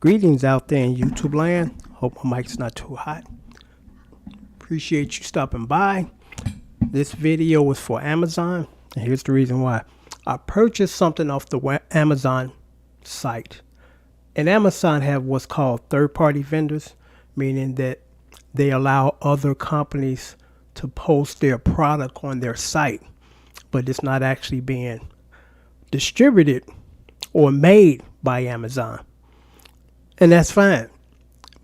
Greetings out there in YouTube land. Hope my mic's not too hot. Appreciate you stopping by. This video was for Amazon, and here's the reason why. I purchased something off the Amazon site. And Amazon have what's called third-party vendors, meaning that they allow other companies to post their product on their site, but it's not actually being distributed or made by Amazon. And that's fine.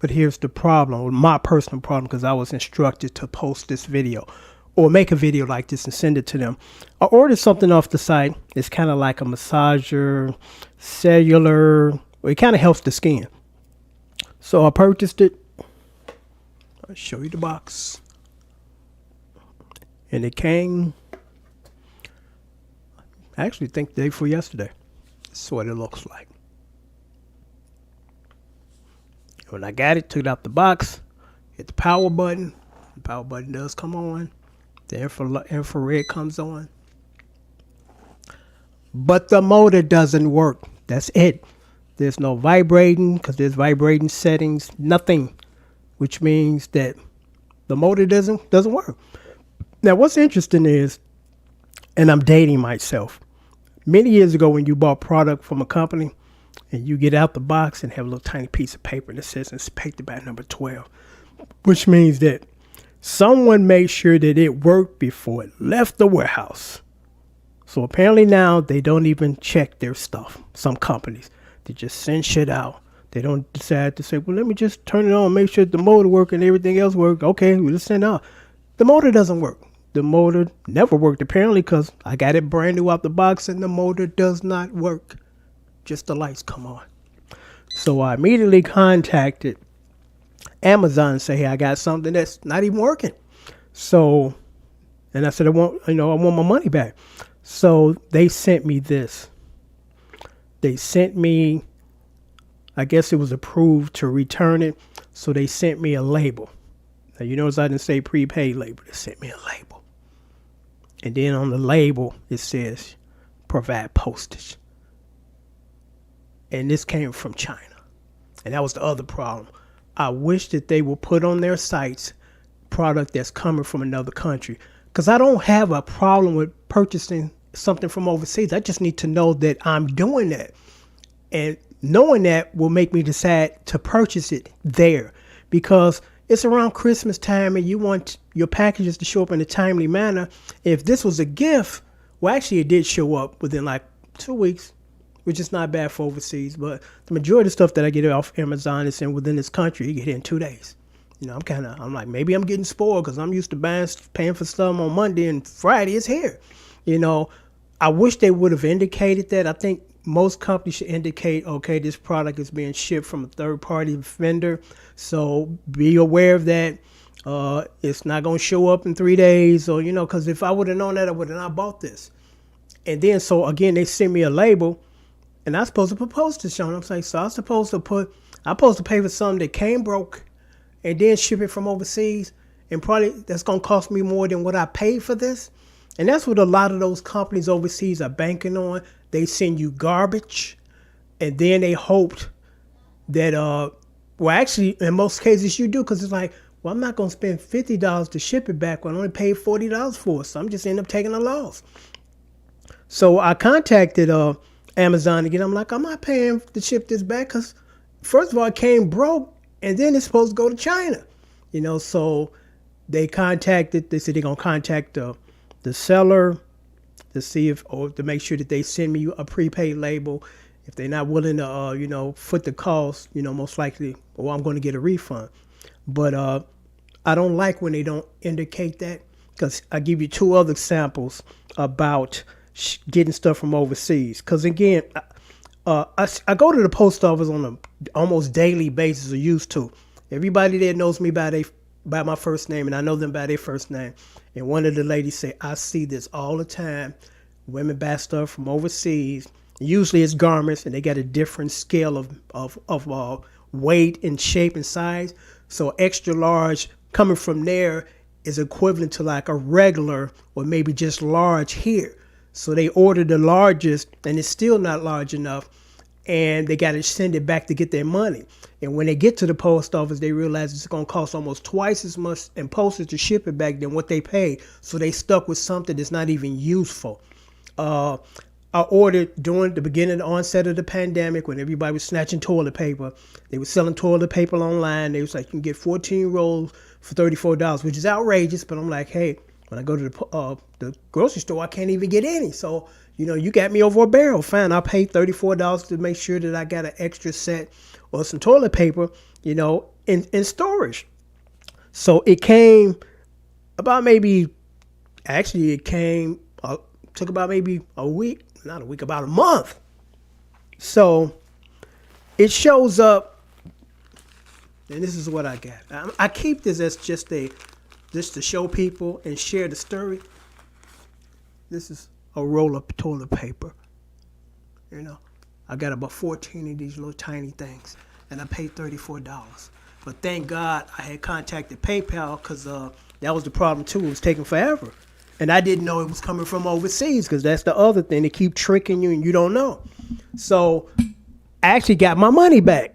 But here's the problem, or my personal problem, because I was instructed to post this video or make a video like this and send it to them. I ordered something off the site. It's kind of like a massager, cellular. It kind of helps the skin. So I purchased it. I'll show you the box. And it came, I actually think the day before yesterday. That's what it looks like. When I got it, took it out the box, hit the power button. The power button does come on. The infrared comes on. But the motor doesn't work. That's it. There's no vibrating, because there's vibrating settings, nothing. Which means that the motor doesn't work. Now what's interesting is, and I'm dating myself, many years ago when you bought product from a company, and you get out the box and have a little tiny piece of paper that says inspected by number 12, which means that someone made sure that it worked before it left the warehouse. So apparently now they don't even check their stuff. Some companies, they just send shit out. They don't decide to say, well, let me just turn it on, make sure the motor works and everything else works. Okay, we'll just send it out. The motor doesn't work. The motor never worked apparently, because I got it brand new out the box and the motor does not work. Just the lights come on. So I immediately contacted Amazon and say, hey, I got something that's not even working. So, and I said, I want my money back. So they sent me this. They sent me, I guess it was approved to return it. So they sent me a label. Now, you notice I didn't say prepaid label. They sent me a label. And then on the label, it says provide postage. And this came from China. And that was the other problem. I wish that they would put on their sites product that's coming from another country. Because I don't have a problem with purchasing something from overseas. I just need to know that I'm doing that. And knowing that will make me decide to purchase it there. Because it's around Christmas time and you want your packages to show up in a timely manner. If this was a gift, well, actually it did show up within like 2 weeks. Which is not bad for overseas, but the majority of stuff that I get off Amazon is within this country. You get it in 2 days. You know, I'm like, maybe I'm getting spoiled because I'm used to paying for stuff on Monday and Friday it's here. You know, I wish they would have indicated that. I think most companies should indicate, okay, this product is being shipped from a third-party vendor. So be aware of that. It's not going to show up in 3 days, or, you know, because if I would have known that, I would have not bought this. And then, so again, they sent me a label. And I'm supposed to put postage on it. I'm saying, so I'm supposed to pay for something that came broke and then ship it from overseas. And probably that's going to cost me more than what I paid for this. And that's what a lot of those companies overseas are banking on. They send you garbage. And then they hoped that, well, actually, in most cases you do. Because it's like, well, I'm not going to spend $50 to ship it back when I only paid $40 for it. So I'm just end up taking a loss. So I contacted Amazon again. I'm like, I'm not paying to ship this back because first of all, it came broke and then it's supposed to go to China. You know, so they said they're going to contact the seller to see if, or to make sure that they send me a prepaid label. If they're not willing to, foot the cost, most likely, well, I'm going to get a refund. But I don't like when they don't indicate that, because I give you 2 other samples about getting stuff from overseas. Because again, I go to the post office on an almost daily basis, or used to. Everybody there knows me by my first name, and I know them by their first name. And one of the ladies say, I see this all the time. Women buy stuff from overseas. Usually it's garments, and they got a different scale of weight and shape and size. So extra large coming from there is equivalent to like a regular or maybe just large here. So they ordered the largest, and it's still not large enough. and they got to send it back to get their money. And when they get to the post office, they realize it's going to cost almost twice as much in postage to ship it back than what they paid. So they stuck with something that's not even useful. I ordered during the beginning, the onset of the pandemic, when everybody was snatching toilet paper. They were selling toilet paper online. They was like, you can get 14 rolls for $34, which is outrageous. But I'm like, hey, when I go to the grocery store, I can't even get any. So, you got me over a barrel. Fine, I paid $34 to make sure that I got an extra set or some toilet paper, in storage. So it came about took about maybe a week, not a week, about a month. So it shows up, and this is what I got. I keep this as just to show people and share the story. This is a roll of toilet paper. I got about 14 of these little tiny things, and I paid $34. But thank God I had contacted PayPal, because that was the problem too. It was taking forever. And I didn't know it was coming from overseas, because that's the other thing. They keep tricking you and you don't know. So I actually got my money back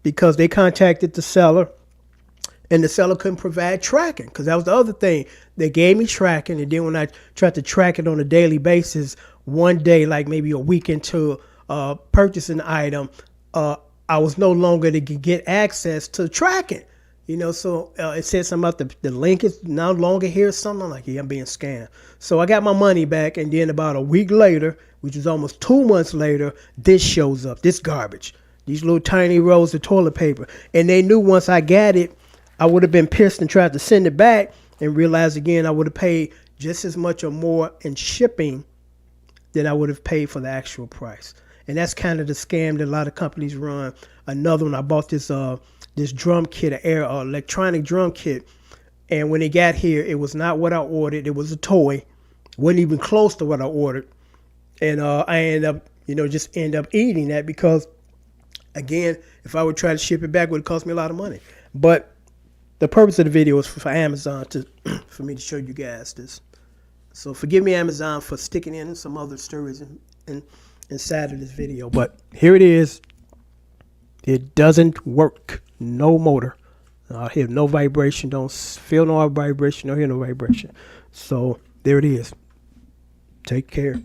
because they contacted the seller, and the seller couldn't provide tracking, because that was the other thing. They gave me tracking, and then when I tried to track it on a daily basis, one day, like maybe a week into purchasing the item, I was no longer to get access to tracking. So it said something about the link is no longer here. Something. I'm like, yeah, I'm being scammed. So I got my money back, and then about a week later, which is almost 2 months later, this shows up, this garbage, these little tiny rolls of toilet paper. And they knew once I got it, I would have been pissed and tried to send it back, and realized again I would have paid just as much or more in shipping than I would have paid for the actual price. And that's kind of the scam that a lot of companies run. Another one, I bought this drum kit, an electronic drum kit. And when it got here, it was not what I ordered. It was a toy. Wasn't even close to what I ordered. And I ended up, just end up eating that, because, again, if I would try to ship it back, it would cost me a lot of money. But the purpose of the video is for Amazon for me to show you guys this. So forgive me, Amazon, for sticking in some other stories inside of this video. But here it is. It doesn't work. No motor. I hear no vibration. Don't feel no vibration. Don't hear no vibration. So there it is. Take care.